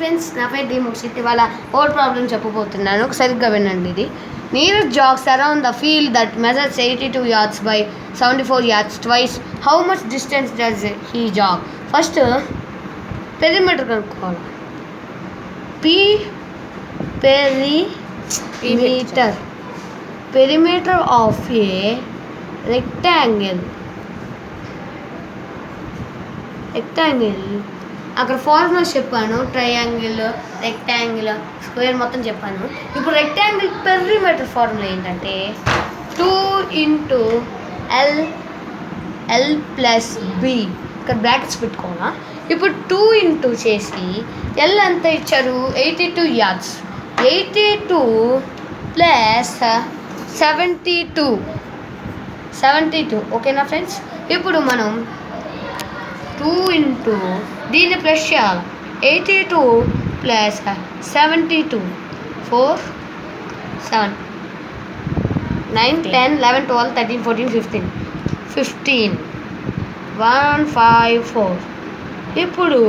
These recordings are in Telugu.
ఫ్రెండ్స్, నా పేరు డి ముక్షిత్. ఇవాళ ఓల్డ్ ప్రాబ్లం చెప్పబోతున్నాను, సరిగ్గా వినండి. ఇది Neeraj Jacks around the field that measures 82 yards by 74 yards twice. How much distance does he jog? First perimeter కనుక్కోవాలి. పెరిమీటర్ ఆఫ్ ఏ రెక్టాంగిల్ అక్కడ ఫార్ములాస్ చెప్పాను. ట్రయాంగిల్, రెక్టాంగిల్, స్క్వేర్ మొత్తం చెప్పాను. ఇప్పుడు రెక్టాంగిల్ పెరిమీటర్ ఫార్ములా ఏంటంటే 2 × L+B. ఇక్కడ బ్రాకెట్స్ పెట్టుకోవాలా. ఇప్పుడు 2 చేసి L ఎంత ఇచ్చారు? 82 yards. 82 + 72. ఓకేనా ఫ్రెండ్స్? ఇప్పుడు మనం 2 దీన్ని ప్లస్ చేయాలి. 82 + 72 4 7 9 10 11 12 13 14 15 154. ఇప్పుడు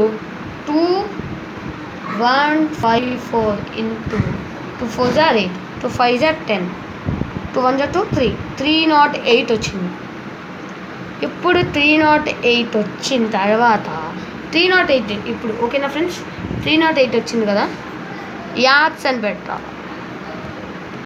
2154 × 2 4 = 8, 2 5 = 10, 2 1 = 2 3 308 వచ్చింది. ఇప్పుడు 308 వచ్చిన తర్వాత 308 ఇప్పుడు ఓకేనా ఫ్రెండ్స్? 308 వచ్చింది కదా, యార్డ్స్ అని పెట్టాలి.